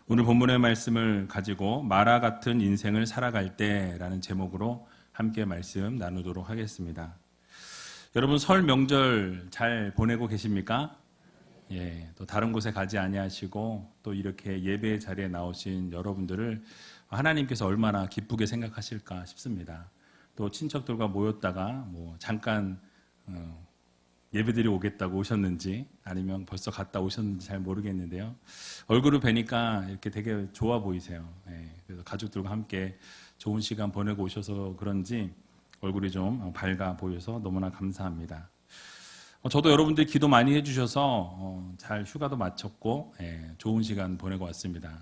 오늘 본문의 말씀을 가지고 마라 같은 인생을 살아갈 때라는 제목으로 함께 말씀 나누도록 하겠습니다. 여러분 설 명절 잘 보내고 계십니까? 예, 또 다른 곳에 가지 아니하시고 또 이렇게 예배 자리에 나오신 여러분들을 하나님께서 얼마나 기쁘게 생각하실까 싶습니다. 또 친척들과 모였다가 잠깐 예배드리러 오겠다고 오셨는지 아니면 벌써 갔다 오셨는지 잘 모르겠는데요. 얼굴을 뵈니까 이렇게 되게 좋아 보이세요. 예, 그래서 가족들과 함께 좋은 시간 보내고 오셔서 그런지 얼굴이 좀 밝아 보여서 너무나 감사합니다. 저도 여러분들이 기도 많이 해주셔서 잘 휴가도 마쳤고 좋은 시간 보내고 왔습니다.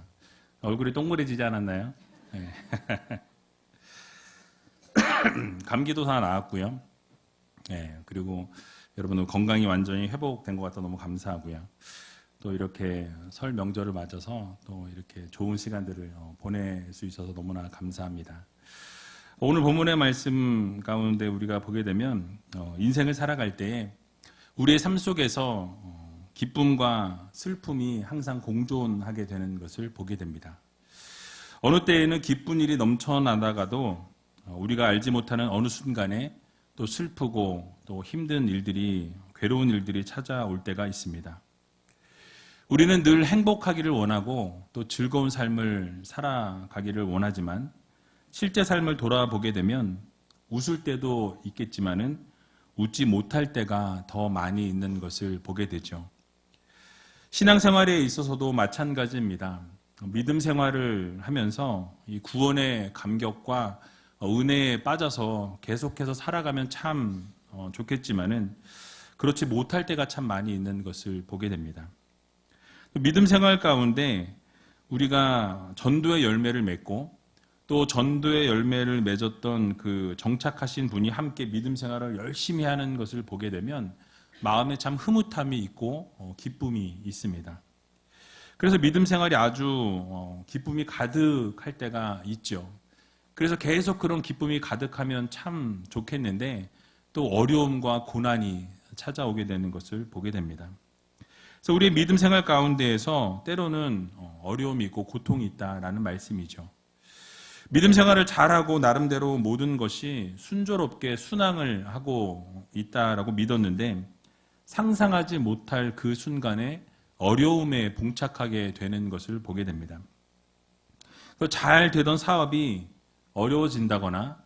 얼굴이 동그래지지 않았나요? 예. 감기도 다 나았고요. 그리고 여러분 건강이 완전히 회복된 것 같아 너무 감사하고요. 또 이렇게 설 명절을 맞아서 또 이렇게 좋은 시간들을 보낼 수 있어서 너무나 감사합니다. 오늘 본문의 말씀 가운데 우리가 보게 되면 인생을 살아갈 때에 우리의 삶 속에서 기쁨과 슬픔이 항상 공존하게 되는 것을 보게 됩니다. 어느 때에는 기쁜 일이 넘쳐나다가도 우리가 알지 못하는 어느 순간에 또 슬프고 또 힘든 일들이, 괴로운 일들이 찾아올 때가 있습니다. 우리는 늘 행복하기를 원하고 또 즐거운 삶을 살아가기를 원하지만 실제 삶을 돌아보게 되면 웃을 때도 있겠지만은 웃지 못할 때가 더 많이 있는 것을 보게 되죠. 신앙생활에 있어서도 마찬가지입니다. 믿음 생활을 하면서 이 구원의 감격과 은혜에 빠져서 계속해서 살아가면 참 좋겠지만은 그렇지 못할 때가 참 많이 있는 것을 보게 됩니다. 믿음 생활 가운데 우리가 전도의 열매를 맺고 또 전도의 열매를 맺었던 그 정착하신 분이 함께 믿음 생활을 열심히 하는 것을 보게 되면 마음에 참 흐뭇함이 있고 기쁨이 있습니다. 그래서 믿음 생활이 아주 기쁨이 가득할 때가 있죠. 그래서 계속 그런 기쁨이 가득하면 참 좋겠는데 또 어려움과 고난이 찾아오게 되는 것을 보게 됩니다. 그래서 우리의 믿음 생활 가운데에서 때로는 어려움이 있고 고통이 있다라는 말씀이죠. 믿음 생활을 잘하고 나름대로 모든 것이 순조롭게 순항을 하고 있다라고 믿었는데 상상하지 못할 그 순간에 어려움에 봉착하게 되는 것을 보게 됩니다. 잘 되던 사업이 어려워진다거나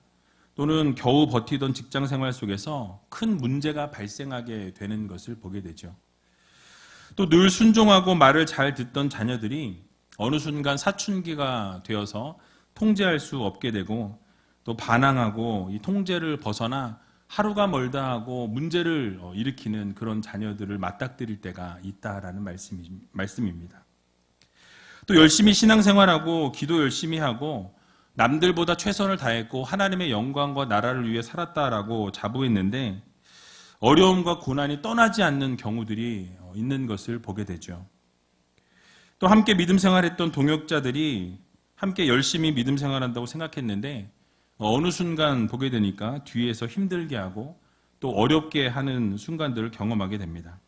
또는 겨우 버티던 직장 생활 속에서 큰 문제가 발생하게 되는 것을 보게 되죠. 또 늘 순종하고 말을 잘 듣던 자녀들이 어느 순간 사춘기가 되어서 통제할 수 없게 되고 또 반항하고 이 통제를 벗어나 하루가 멀다 하고 문제를 일으키는 그런 자녀들을 맞닥뜨릴 때가 있다라는 말씀입니다. 또 열심히 신앙생활하고 기도 열심히 하고 남들보다 최선을 다했고 하나님의 영광과 나라를 위해 살았다라고 자부했는데 어려움과 고난이 떠나지 않는 경우들이 있는 것을 보게 되죠. 또 함께 믿음 생활했던 동역자들이 함께 열심히 믿음 생활한다고 생각했는데 어느 순간 보게 되니까 뒤에서 힘들게 하고 또 어렵게 하는 순간들을 경험하게 됩니다.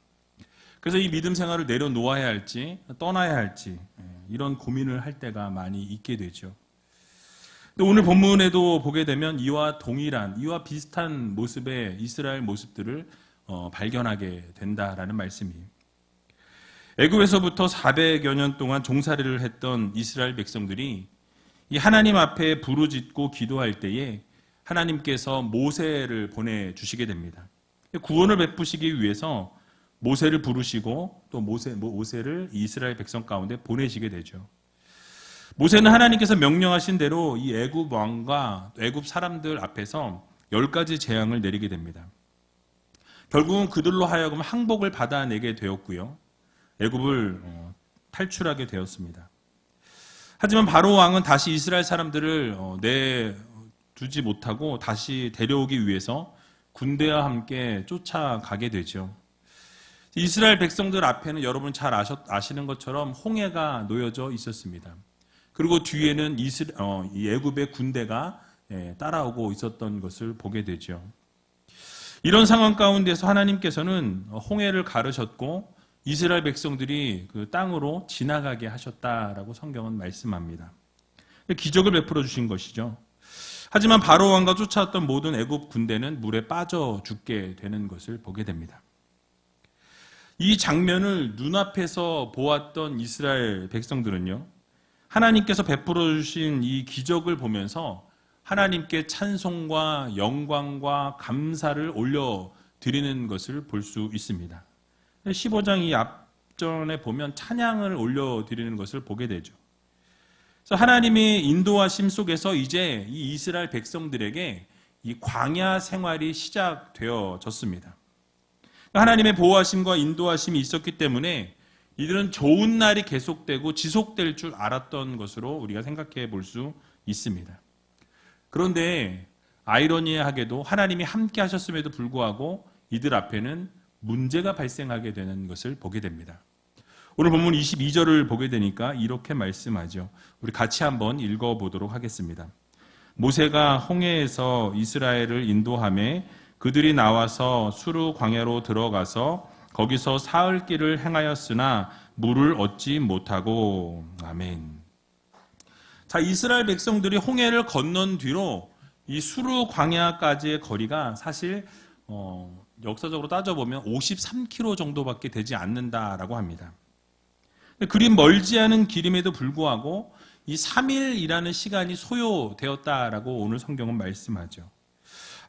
그래서 이 믿음 생활을 내려놓아야 할지 떠나야 할지 이런 고민을 할 때가 많이 있게 되죠. 또 오늘 본문에도 보게 되면 이와 비슷한 모습의 이스라엘 모습들을 발견하게 된다라는 말씀이에요. 애굽에서부터 400여 년 동안 종살이를 했던 이스라엘 백성들이 이 하나님 앞에 부르짖고 기도할 때에 하나님께서 모세를 보내주시게 됩니다. 구원을 베푸시기 위해서 모세를 부르시고 또 모세를 이스라엘 백성 가운데 보내시게 되죠. 모세는 하나님께서 명령하신 대로 이 애굽 왕과 애굽 사람들 앞에서 10가지 재앙을 내리게 됩니다. 결국은 그들로 하여금 항복을 받아내게 되었고요. 애굽을 탈출하게 되었습니다. 하지만 바로 왕은 다시 이스라엘 사람들을 내두지 못하고 다시 데려오기 위해서 군대와 함께 쫓아가게 되죠. 이스라엘 백성들 앞에는 여러분 잘 아시는 것처럼 홍해가 놓여져 있었습니다. 그리고 뒤에는 이 애굽의 군대가 따라오고 있었던 것을 보게 되죠. 이런 상황 가운데서 하나님께서는 홍해를 가르셨고 이스라엘 백성들이 그 땅으로 지나가게 하셨다라고 성경은 말씀합니다. 기적을 베풀어 주신 것이죠. 하지만 바로 왕과 쫓아왔던 모든 애굽 군대는 물에 빠져 죽게 되는 것을 보게 됩니다. 이 장면을 눈앞에서 보았던 이스라엘 백성들은요, 하나님께서 베풀어 주신 이 기적을 보면서 하나님께 찬송과 영광과 감사를 올려드리는 것을 볼 수 있습니다. 15장 이 앞전에 보면 찬양을 올려드리는 것을 보게 되죠. 그래서 하나님의 인도하심 속에서 이제 이 이스라엘 백성들에게 이 광야 생활이 시작되어졌습니다. 하나님의 보호하심과 인도하심이 있었기 때문에 이들은 좋은 날이 계속되고 지속될 줄 알았던 것으로 우리가 생각해 볼 수 있습니다. 그런데 아이러니하게도 하나님이 함께 하셨음에도 불구하고 이들 앞에는 문제가 발생하게 되는 것을 보게 됩니다. 오늘 본문 22절을 보게 되니까 이렇게 말씀하죠. 우리 같이 한번 읽어보도록 하겠습니다. 모세가 홍해에서 이스라엘을 인도하매 그들이 나와서 수르 광야로 들어가서 거기서 사흘 길을 행하였으나 물을 얻지 못하고. 아멘. 자, 이스라엘 백성들이 홍해를 건넌 뒤로 이 수르 광야까지의 거리가 사실 역사적으로 따져보면 53km 정도밖에 되지 않는다라고 합니다. 그리 멀지 않은 길임에도 불구하고 이 3일이라는 시간이 소요되었다라고 오늘 성경은 말씀하죠.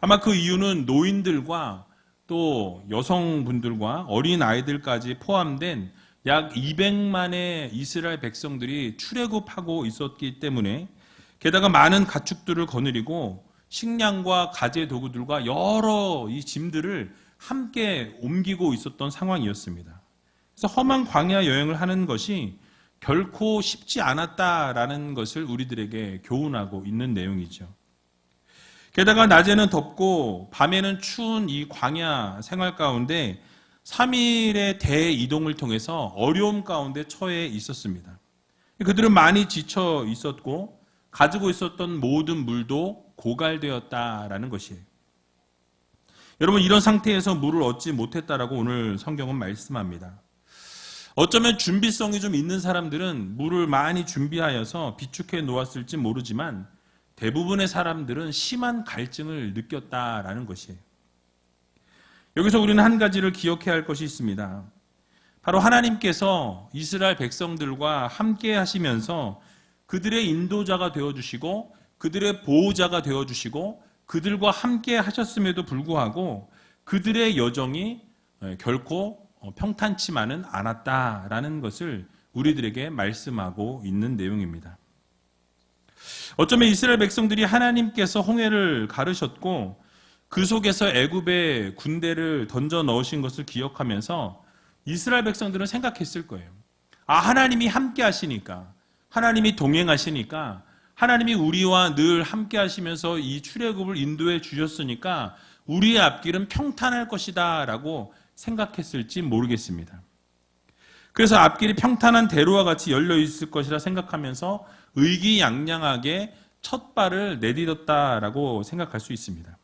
아마 그 이유는 노인들과 또 여성분들과 어린 아이들까지 포함된 약 200만의 이스라엘 백성들이 출애굽하고 있었기 때문에, 게다가 많은 가축들을 거느리고 식량과 가재 도구들과 여러 이 짐들을 함께 옮기고 있었던 상황이었습니다. 그래서 험한 광야 여행을 하는 것이 결코 쉽지 않았다라는 것을 우리들에게 교훈하고 있는 내용이죠. 게다가 낮에는 덥고 밤에는 추운 이 광야 생활 가운데 3일의 대이동을 통해서 어려움 가운데 처해 있었습니다. 그들은 많이 지쳐 있었고 가지고 있었던 모든 물도 고갈되었다라는 것이에요. 여러분, 이런 상태에서 물을 얻지 못했다라고 오늘 성경은 말씀합니다. 어쩌면 준비성이 좀 있는 사람들은 물을 많이 준비하여서 비축해 놓았을지 모르지만 대부분의 사람들은 심한 갈증을 느꼈다라는 것이에요. 여기서 우리는 한 가지를 기억해야 할 것이 있습니다. 바로 하나님께서 이스라엘 백성들과 함께 하시면서 그들의 인도자가 되어주시고 그들의 보호자가 되어주시고 그들과 함께 하셨음에도 불구하고 그들의 여정이 결코 평탄치만은 않았다라는 것을 우리들에게 말씀하고 있는 내용입니다. 어쩌면 이스라엘 백성들이 하나님께서 홍해를 가르셨고 그 속에서 애굽의 군대를 던져 넣으신 것을 기억하면서 이스라엘 백성들은 생각했을 거예요. 아, 하나님이 함께 하시니까, 하나님이 동행하시니까, 하나님이 우리와 늘 함께 하시면서 이 출애굽을 인도해 주셨으니까 우리의 앞길은 평탄할 것이다 라고 생각했을지 모르겠습니다. 그래서 앞길이 평탄한 대로와 같이 열려 있을 것이라 생각하면서 의기양양하게 첫 발을 내딛었다라고 생각할 수 있습니다.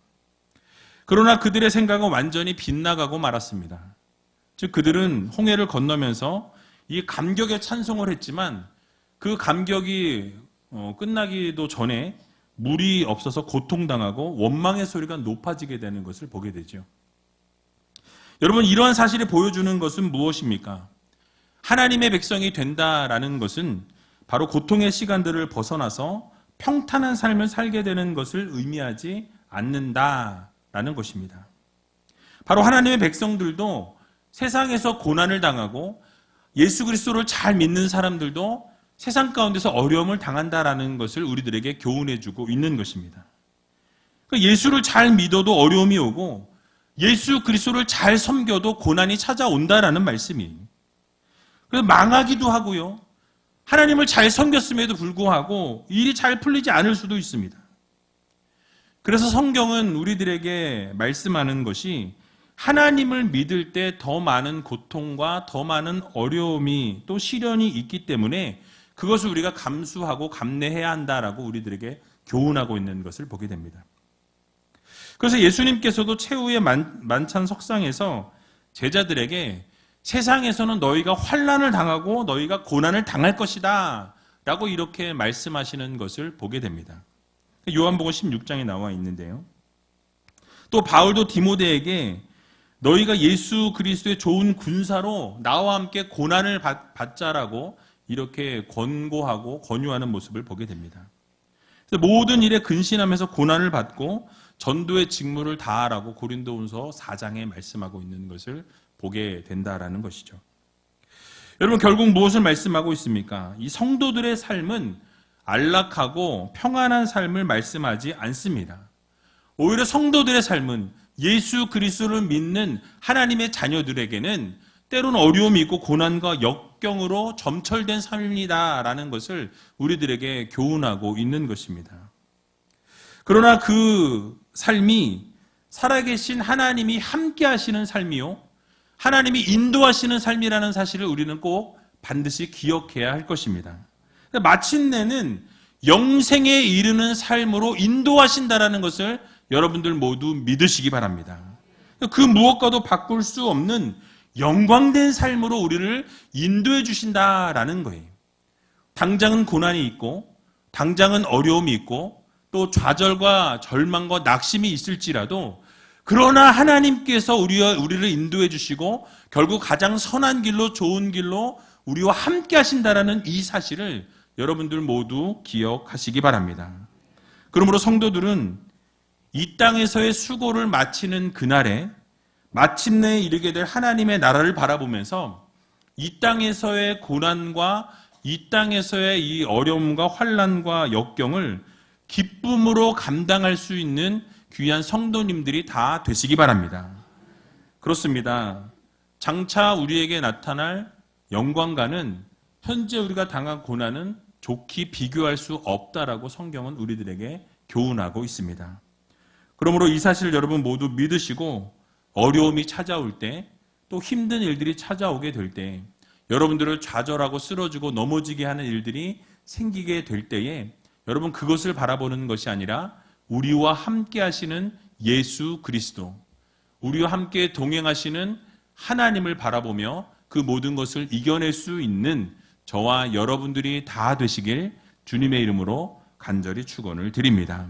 그러나 그들의 생각은 완전히 빗나가고 말았습니다. 즉 그들은 홍해를 건너면서 이 감격의 찬송을 했지만 그 감격이 끝나기도 전에 물이 없어서 고통당하고 원망의 소리가 높아지게 되는 것을 보게 되죠. 여러분, 이러한 사실이 보여주는 것은 무엇입니까? 하나님의 백성이 된다라는 것은 바로 고통의 시간들을 벗어나서 평탄한 삶을 살게 되는 것을 의미하지 않는다라는 것입니다. 바로 하나님의 백성들도 세상에서 고난을 당하고 예수 그리스도를 잘 믿는 사람들도 세상 가운데서 어려움을 당한다라는 것을 우리들에게 교훈해주고 있는 것입니다. 예수를 잘 믿어도 어려움이 오고 예수 그리스도를 잘 섬겨도 고난이 찾아온다라는 말씀이에요. 그래서 망하기도 하고요. 하나님을 잘 섬겼음에도 불구하고 일이 잘 풀리지 않을 수도 있습니다. 그래서 성경은 우리들에게 말씀하는 것이 하나님을 믿을 때 더 많은 고통과 더 많은 어려움이 또 시련이 있기 때문에 그것을 우리가 감수하고 감내해야 한다라고 우리들에게 교훈하고 있는 것을 보게 됩니다. 그래서 예수님께서도 최후의 만찬 석상에서 제자들에게 세상에서는 너희가 환난을 당하고 너희가 고난을 당할 것이다 라고 이렇게 말씀하시는 것을 보게 됩니다. 요한복음 16장에 나와 있는데요. 또 바울도 디모데에게 너희가 예수 그리스도의 좋은 군사로 나와 함께 고난을 받자라고 이렇게 권고하고 권유하는 모습을 보게 됩니다. 그래서 모든 일에 근신하면서 고난을 받고 전도의 직무를 다하라고 고린도후서 4장에 말씀하고 있는 것을 보게 된다라는 것이죠. 여러분, 결국 무엇을 말씀하고 있습니까? 이 성도들의 삶은 안락하고 평안한 삶을 말씀하지 않습니다. 오히려 성도들의 삶은 예수 그리스도를 믿는 하나님의 자녀들에게는 때로는 어려움이 있고 고난과 역경으로 점철된 삶이다라는 것을 우리들에게 교훈하고 있는 것입니다. 그러나 그 삶이 살아계신 하나님이 함께 하시는 삶이요, 하나님이 인도하시는 삶이라는 사실을 우리는 꼭 반드시 기억해야 할 것입니다. 마침내는 영생에 이르는 삶으로 인도하신다라는 것을 여러분들 모두 믿으시기 바랍니다. 그 무엇과도 바꿀 수 없는 영광된 삶으로 우리를 인도해 주신다라는 거예요. 당장은 고난이 있고 당장은 어려움이 있고 또 좌절과 절망과 낙심이 있을지라도 그러나 하나님께서 우리를 인도해 주시고 결국 가장 선한 길로 좋은 길로 우리와 함께 하신다라는 이 사실을 여러분들 모두 기억하시기 바랍니다. 그러므로 성도들은 이 땅에서의 수고를 마치는 그날에 마침내 이르게 될 하나님의 나라를 바라보면서 이 땅에서의 고난과 이 땅에서의 이 어려움과 환난과 역경을 기쁨으로 감당할 수 있는 귀한 성도님들이 다 되시기 바랍니다. 그렇습니다. 장차 우리에게 나타날 영광과는 현재 우리가 당한 고난은 좋게 비교할 수 없다라고 성경은 우리들에게 교훈하고 있습니다. 그러므로 이 사실을 여러분 모두 믿으시고 어려움이 찾아올 때 또 힘든 일들이 찾아오게 될 때 여러분들을 좌절하고 쓰러지고 넘어지게 하는 일들이 생기게 될 때에 여러분 그것을 바라보는 것이 아니라 우리와 함께 하시는 예수 그리스도, 우리와 함께 동행하시는 하나님을 바라보며 그 모든 것을 이겨낼 수 있는 저와 여러분들이 다 되시길 주님의 이름으로 간절히 축원을 드립니다.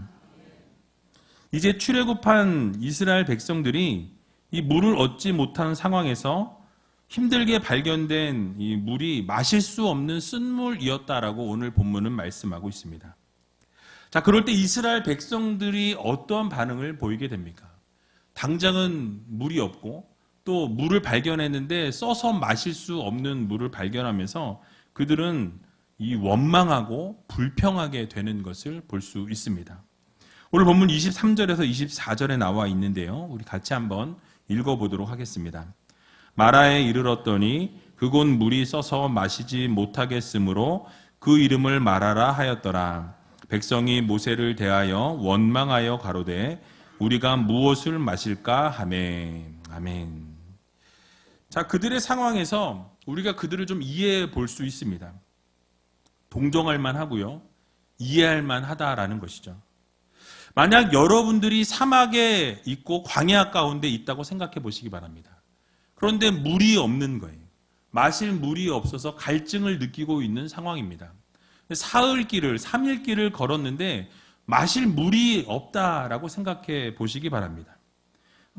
이제 출애굽한 이스라엘 백성들이 이 물을 얻지 못한 상황에서 힘들게 발견된 이 물이 마실 수 없는 쓴물이었다라고 오늘 본문은 말씀하고 있습니다. 자, 그럴 때 이스라엘 백성들이 어떠한 반응을 보이게 됩니까? 당장은 물이 없고 또 물을 발견했는데 써서 마실 수 없는 물을 발견하면서 그들은 이 원망하고 불평하게 되는 것을 볼 수 있습니다. 오늘 본문 23절에서 24절에 나와 있는데요. 우리 같이 한번 읽어보도록 하겠습니다. 마라에 이르렀더니 그곳 물이 써서 마시지 못하겠으므로 그 이름을 마라라 하였더라. 백성이 모세를 대하여 원망하여 가로되 우리가 무엇을 마실까 하매. 아멘. 자, 그들의 상황에서 우리가 그들을 좀 이해해 볼 수 있습니다. 동정할 만하고요, 이해할 만하다라는 것이죠. 만약 여러분들이 사막에 있고 광야 가운데 있다고 생각해 보시기 바랍니다. 그런데 물이 없는 거예요. 마실 물이 없어서 갈증을 느끼고 있는 상황입니다. 사흘길을, 3일길을 걸었는데 마실 물이 없다라고 생각해 보시기 바랍니다.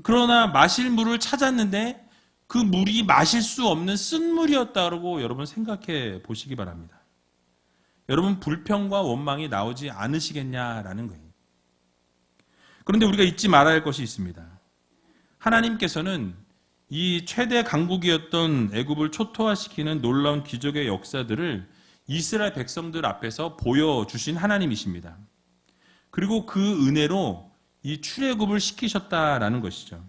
그러나 마실 물을 찾았는데 그 물이 마실 수 없는 쓴물이었다고 여러분 생각해 보시기 바랍니다. 여러분 불평과 원망이 나오지 않으시겠냐라는 거예요. 그런데 우리가 잊지 말아야 할 것이 있습니다. 하나님께서는 이 최대 강국이었던 애굽을 초토화시키는 놀라운 기적의 역사들을 이스라엘 백성들 앞에서 보여주신 하나님이십니다. 그리고 그 은혜로 이 출애굽을 시키셨다라는 것이죠.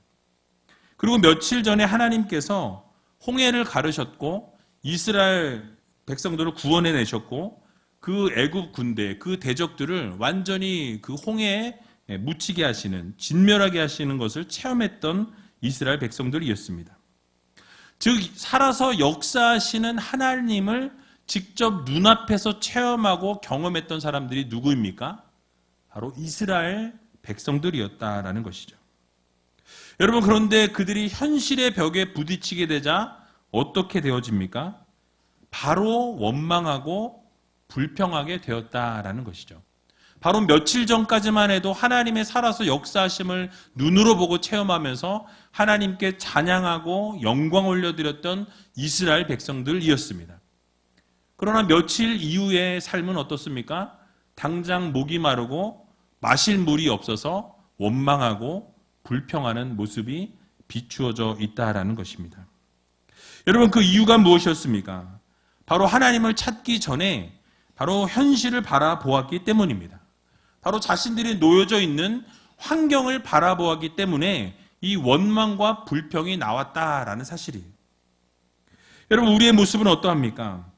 그리고 며칠 전에 하나님께서 홍해를 가르셨고 이스라엘 백성들을 구원해 내셨고 그 애굽 군대, 그 대적들을 완전히 그 홍해에 묻히게 하시는, 진멸하게 하시는 것을 체험했던 이스라엘 백성들이었습니다. 즉 살아서 역사하시는 하나님을 직접 눈앞에서 체험하고 경험했던 사람들이 누구입니까? 바로 이스라엘 백성들이었다라는 것이죠. 여러분, 그런데 그들이 현실의 벽에 부딪히게 되자 어떻게 되어집니까? 바로 원망하고 불평하게 되었다라는 것이죠. 바로 며칠 전까지만 해도 하나님의 살아서 역사하심을 눈으로 보고 체험하면서 하나님께 찬양하고 영광 올려드렸던 이스라엘 백성들이었습니다. 그러나 며칠 이후의 삶은 어떻습니까? 당장 목이 마르고 마실 물이 없어서 원망하고 불평하는 모습이 비추어져 있다라는 것입니다. 여러분, 그 이유가 무엇이었습니까? 바로 하나님을 찾기 전에 바로 현실을 바라보았기 때문입니다. 바로 자신들이 놓여져 있는 환경을 바라보았기 때문에 이 원망과 불평이 나왔다라는 사실이에요. 여러분, 우리의 모습은 어떠합니까?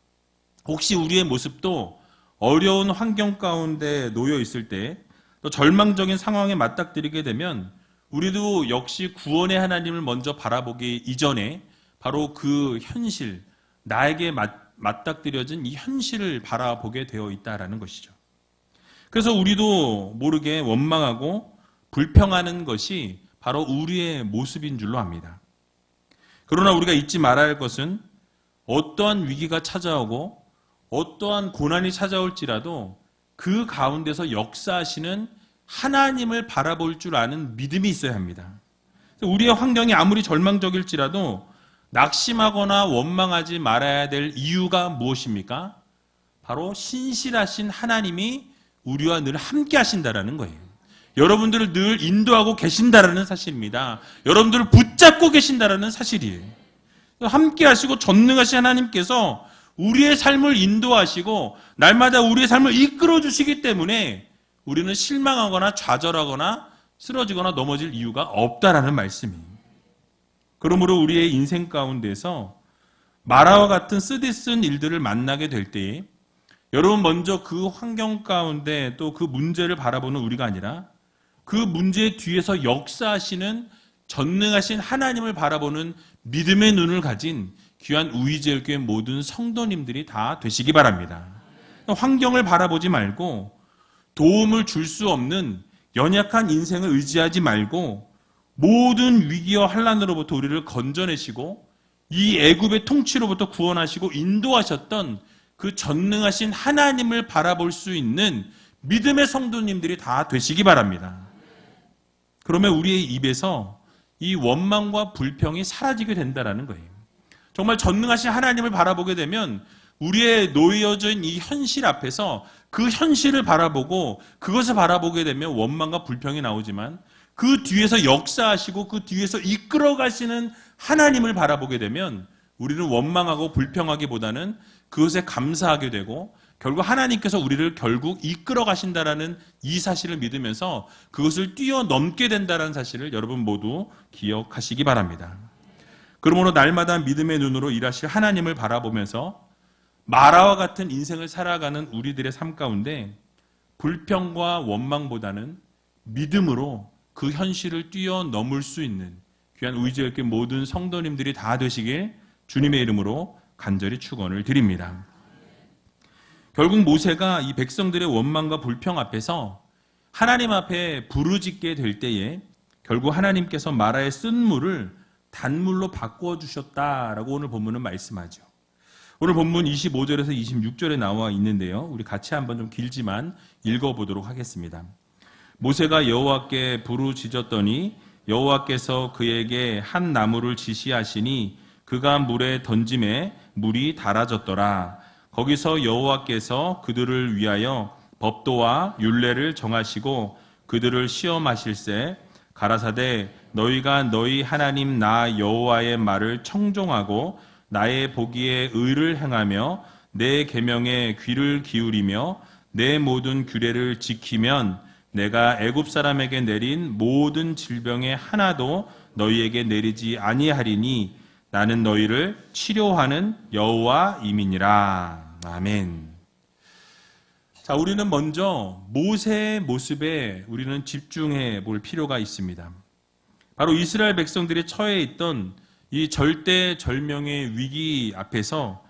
혹시 우리의 모습도 어려운 환경 가운데 놓여 있을 때, 또 절망적인 상황에 맞닥뜨리게 되면 우리도 역시 구원의 하나님을 먼저 바라보기 이전에 바로 그 현실, 나에게 맞닥뜨려진 이 현실을 바라보게 되어 있다라는 것이죠. 그래서 우리도 모르게 원망하고 불평하는 것이 바로 우리의 모습인 줄로 압니다. 그러나 우리가 잊지 말아야 할 것은 어떠한 위기가 찾아오고 어떠한 고난이 찾아올지라도 그 가운데서 역사하시는 하나님을 바라볼 줄 아는 믿음이 있어야 합니다. 우리의 환경이 아무리 절망적일지라도 낙심하거나 원망하지 말아야 될 이유가 무엇입니까? 바로 신실하신 하나님이 우리와 늘 함께 하신다라는 거예요. 여러분들을 늘 인도하고 계신다라는 사실입니다. 여러분들을 붙잡고 계신다라는 사실이에요. 함께 하시고 전능하신 하나님께서 우리의 삶을 인도하시고 날마다 우리의 삶을 이끌어 주시기 때문에 우리는 실망하거나 좌절하거나 쓰러지거나 넘어질 이유가 없다라는 말씀이에요. 그러므로 우리의 인생 가운데서 마라와 같은 쓰디쓴 일들을 만나게 될 때에 여러분 먼저 그 환경 가운데 또 그 문제를 바라보는 우리가 아니라 그 문제 뒤에서 역사하시는 전능하신 하나님을 바라보는 믿음의 눈을 가진 귀한 우이제일교회 모든 성도님들이 다 되시기 바랍니다. 환경을 바라보지 말고 도움을 줄 수 없는 연약한 인생을 의지하지 말고 모든 위기와 환난으로부터 우리를 건져내시고 이 애굽의 통치로부터 구원하시고 인도하셨던 그 전능하신 하나님을 바라볼 수 있는 믿음의 성도님들이 다 되시기 바랍니다. 그러면 우리의 입에서 이 원망과 불평이 사라지게 된다는 거예요. 정말 전능하신 하나님을 바라보게 되면 우리의 놓여진 이 현실 앞에서 그 현실을 바라보고 그것을 바라보게 되면 원망과 불평이 나오지만 그 뒤에서 역사하시고 그 뒤에서 이끌어 가시는 하나님을 바라보게 되면 우리는 원망하고 불평하기보다는 그것에 감사하게 되고 결국 하나님께서 우리를 결국 이끌어 가신다라는 이 사실을 믿으면서 그것을 뛰어넘게 된다는 사실을 여러분 모두 기억하시기 바랍니다. 그러므로 날마다 믿음의 눈으로 일하실 하나님을 바라보면서 마라와 같은 인생을 살아가는 우리들의 삶 가운데 불평과 원망보다는 믿음으로 그 현실을 뛰어넘을 수 있는 귀한 우이제일교회 모든 성도님들이 다 되시길 주님의 이름으로 간절히 축원을 드립니다. 결국 모세가 이 백성들의 원망과 불평 앞에서 하나님 앞에 부르짖게 될 때에 결국 하나님께서 마라의 쓴 물을 단물로 바꾸어 주셨다라고 오늘 본문은 말씀하죠. 오늘 본문 25절에서 26절에 나와 있는데요. 우리 같이 한번 좀 길지만 읽어보도록 하겠습니다. 모세가 여호와께 부르짖었더니 여호와께서 그에게 한 나무를 지시하시니 그가 물에 던짐에 물이 달아졌더라. 거기서 여호와께서 그들을 위하여 법도와 율례를 정하시고 그들을 시험하실세 가라사대 너희가 너희 하나님 나 여호와의 말을 청종하고 나의 보기에 의를 행하며 내 계명에 귀를 기울이며 내 모든 규례를 지키면 내가 애굽 사람에게 내린 모든 질병의 하나도 너희에게 내리지 아니하리니 나는 너희를 치료하는 여호와임이니라. 아멘. 자, 우리는 먼저 모세의 모습에 우리는 집중해 볼 필요가 있습니다. 바로 이스라엘 백성들이 처해 있던 이 절대절명의 위기 앞에서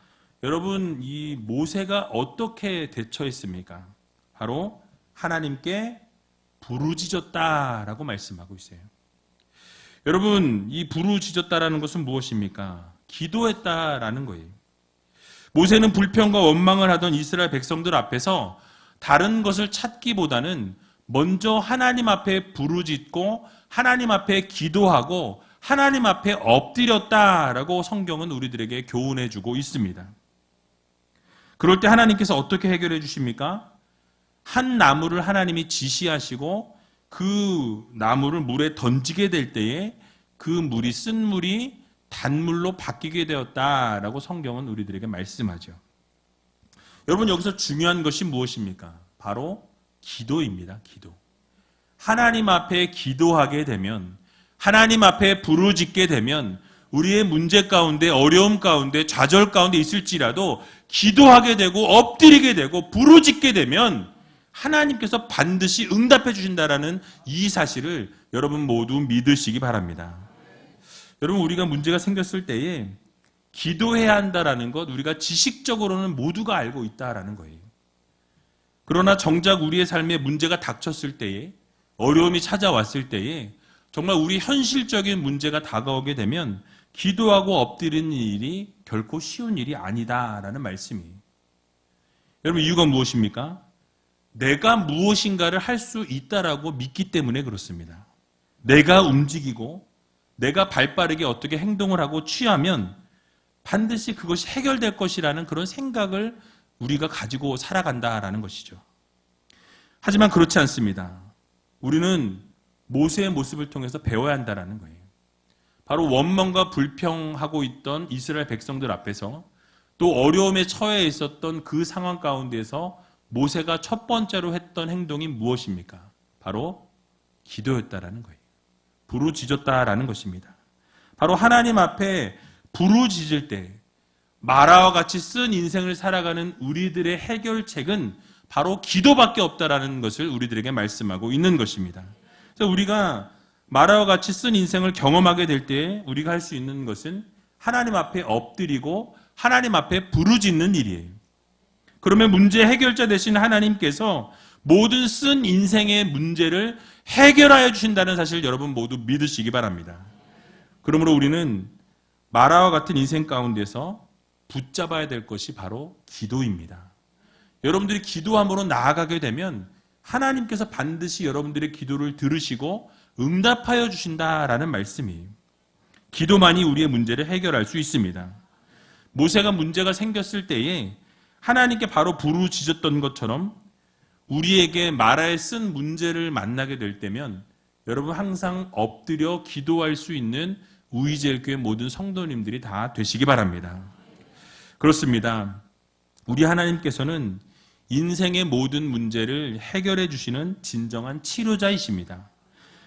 여러분 이 모세가 어떻게 대처했습니까? 바로 하나님께 부르짖었다라고 말씀하고 있어요. 여러분 이 부르짖었다라는 것은 무엇입니까? 기도했다라는 거예요. 모세는 불평과 원망을 하던 이스라엘 백성들 앞에서 다른 것을 찾기보다는 먼저 하나님 앞에 부르짖고 하나님 앞에 기도하고 하나님 앞에 엎드렸다라고 성경은 우리들에게 교훈해 주고 있습니다. 그럴 때 하나님께서 어떻게 해결해 주십니까? 한 나무를 하나님이 지시하시고 그 나무를 물에 던지게 될 때에 그 물이 쓴 물이 단물로 바뀌게 되었다라고 성경은 우리들에게 말씀하죠. 여러분, 여기서 중요한 것이 무엇입니까? 바로 기도입니다. 기도. 하나님 앞에 기도하게 되면, 하나님 앞에 부르짖게 되면 우리의 문제 가운데, 어려움 가운데, 좌절 가운데 있을지라도 기도하게 되고 엎드리게 되고 부르짖게 되면 하나님께서 반드시 응답해 주신다라는 이 사실을 여러분 모두 믿으시기 바랍니다. 여러분, 우리가 문제가 생겼을 때에 기도해야 한다라는 것, 우리가 지식적으로는 모두가 알고 있다라는 거예요. 그러나 정작 우리의 삶에 문제가 닥쳤을 때에, 어려움이 찾아왔을 때에 정말 우리 현실적인 문제가 다가오게 되면 기도하고 엎드리는 일이 결코 쉬운 일이 아니다라는 말씀이에요. 여러분, 이유가 무엇입니까? 내가 무엇인가를 할 수 있다라고 믿기 때문에 그렇습니다. 내가 움직이고 내가 발빠르게 어떻게 행동을 하고 취하면 반드시 그것이 해결될 것이라는 그런 생각을 우리가 가지고 살아간다라는 것이죠. 하지만 그렇지 않습니다. 우리는 모세의 모습을 통해서 배워야 한다라는 거예요. 바로 원망과 불평하고 있던 이스라엘 백성들 앞에서 또 어려움에 처해 있었던 그 상황 가운데서 모세가 첫 번째로 했던 행동이 무엇입니까? 바로 기도였다라는 거예요. 부르짖었다라는 것입니다. 바로 하나님 앞에 부르짖을 때 마라와 같이 쓴 인생을 살아가는 우리들의 해결책은 바로 기도밖에 없다라는 것을 우리들에게 말씀하고 있는 것입니다. 그래서 우리가 마라와 같이 쓴 인생을 경험하게 될 때 우리가 할 수 있는 것은 하나님 앞에 엎드리고 하나님 앞에 부르짖는 일이에요. 그러면 문제 해결자 되신 하나님께서 모든 쓴 인생의 문제를 해결하여 주신다는 사실을 여러분 모두 믿으시기 바랍니다. 그러므로 우리는 마라와 같은 인생 가운데서 붙잡아야 될 것이 바로 기도입니다. 여러분들이 기도함으로 나아가게 되면 하나님께서 반드시 여러분들의 기도를 들으시고 응답하여 주신다라는 말씀이에요. 기도만이 우리의 문제를 해결할 수 있습니다. 모세가 문제가 생겼을 때에 하나님께 바로 부르짖었던 것처럼 우리에게 마라에 쓴 문제를 만나게 될 때면 여러분 항상 엎드려 기도할 수 있는 우이제일교회 모든 성도님들이 다 되시기 바랍니다. 그렇습니다. 우리 하나님께서는 인생의 모든 문제를 해결해 주시는 진정한 치료자이십니다.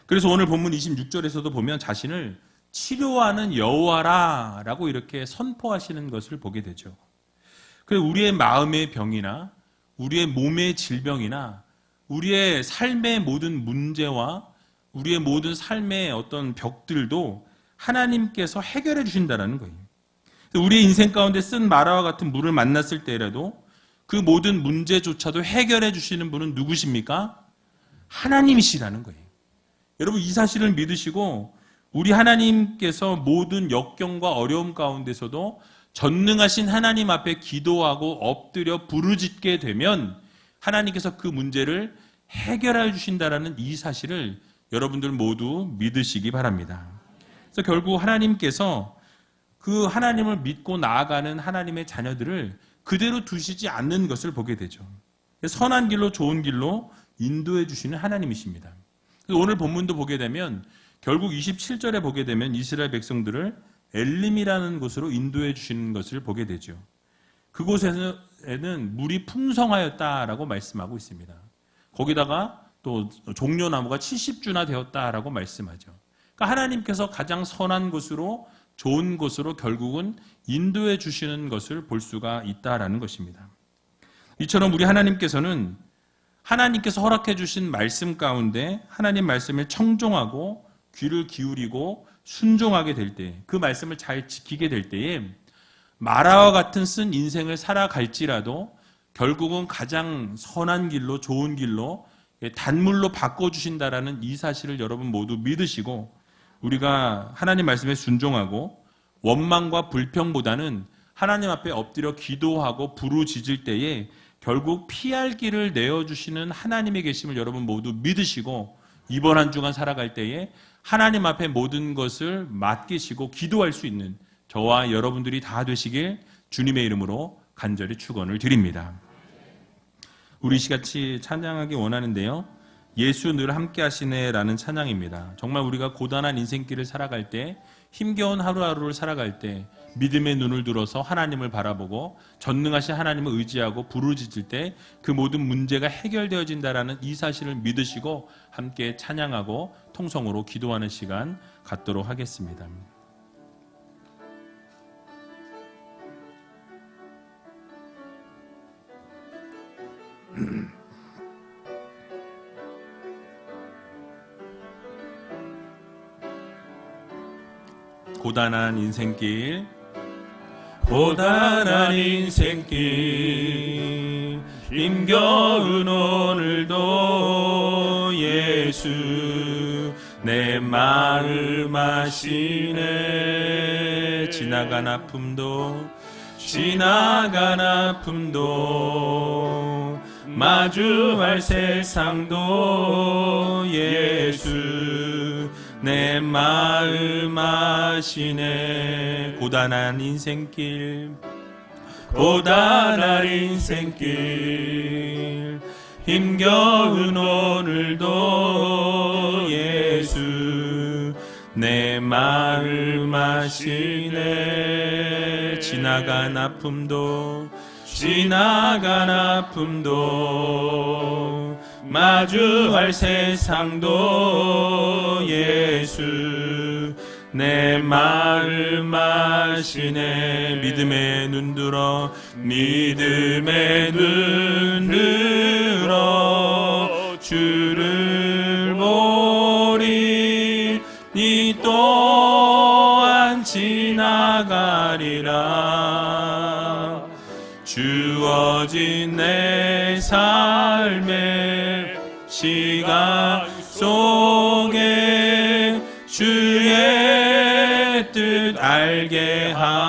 그래서 오늘 본문 26절에서도 보면 자신을 치료하는 여호와라 라고 이렇게 선포하시는 것을 보게 되죠. 그래서 우리의 마음의 병이나 우리의 몸의 질병이나 우리의 삶의 모든 문제와 우리의 모든 삶의 어떤 벽들도 하나님께서 해결해 주신다는 거예요. 우리의 인생 가운데 쓴 마라와 같은 물을 만났을 때라도 그 모든 문제조차도 해결해 주시는 분은 누구십니까? 하나님이시라는 거예요. 여러분, 이 사실을 믿으시고 우리 하나님께서 모든 역경과 어려움 가운데서도 전능하신 하나님 앞에 기도하고 엎드려 부르짖게 되면 하나님께서 그 문제를 해결해 주신다라는 이 사실을 여러분들 모두 믿으시기 바랍니다. 그래서 결국 하나님께서 그 하나님을 믿고 나아가는 하나님의 자녀들을 그대로 두시지 않는 것을 보게 되죠. 선한 길로 좋은 길로 인도해 주시는 하나님이십니다. 그래서 오늘 본문도 보게 되면 결국 27절에 보게 되면 이스라엘 백성들을 엘림이라는 곳으로 인도해 주시는 것을 보게 되죠. 그곳에는 물이 풍성하였다라고 말씀하고 있습니다. 거기다가 또 종려나무가 70주나 되었다라고 말씀하죠. 그러니까 하나님께서 가장 선한 곳으로 좋은 곳으로 결국은 인도해 주시는 것을 볼 수가 있다라는 것입니다. 이처럼 우리 하나님께서는 하나님께서 허락해 주신 말씀 가운데 하나님 말씀을 청종하고 귀를 기울이고 순종하게 될 때, 그 말씀을 잘 지키게 될 때에 마라와 같은 쓴 인생을 살아갈지라도 결국은 가장 선한 길로 좋은 길로 단물로 바꿔주신다라는 이 사실을 여러분 모두 믿으시고 우리가 하나님 말씀에 순종하고 원망과 불평보다는 하나님 앞에 엎드려 기도하고 부르짖을 때에 결국 피할 길을 내어주시는 하나님의 계심을 여러분 모두 믿으시고 이번 한 주간 살아갈 때에 하나님 앞에 모든 것을 맡기시고 기도할 수 있는 저와 여러분들이 다 되시길 주님의 이름으로 간절히 축원을 드립니다. 우리 시같이 찬양하기 원하는데요, 예수 늘 함께 하시네라는 찬양입니다. 정말 우리가 고단한 인생길을 살아갈 때, 힘겨운 하루하루를 살아갈 때 믿음의 눈을 들어서 하나님을 바라보고 전능하신 하나님을 의지하고 부르짖을 때 그 모든 문제가 해결되어진다라는 이 사실을 믿으시고 함께 찬양하고 통성으로 기도하는 시간 갖도록 하겠습니다. 고단한 인생길, 고단한 인생길, 힘겨운 오늘도 예수 내 마음 아시네. 지나간 아픔도 마주할 세상도 예수 내 마음 아시네. 고단한 인생길, 힘겨운 오늘도 예수 내 마음 아시네. 지나간 아픔도 마주할 세상도 예수 내 마음 아시네. 믿음의 눈 들어 주를 보리. 이 또한 지나가리라. 주어진 내 삶의 시간 속에 주의 뜻 알게 하라.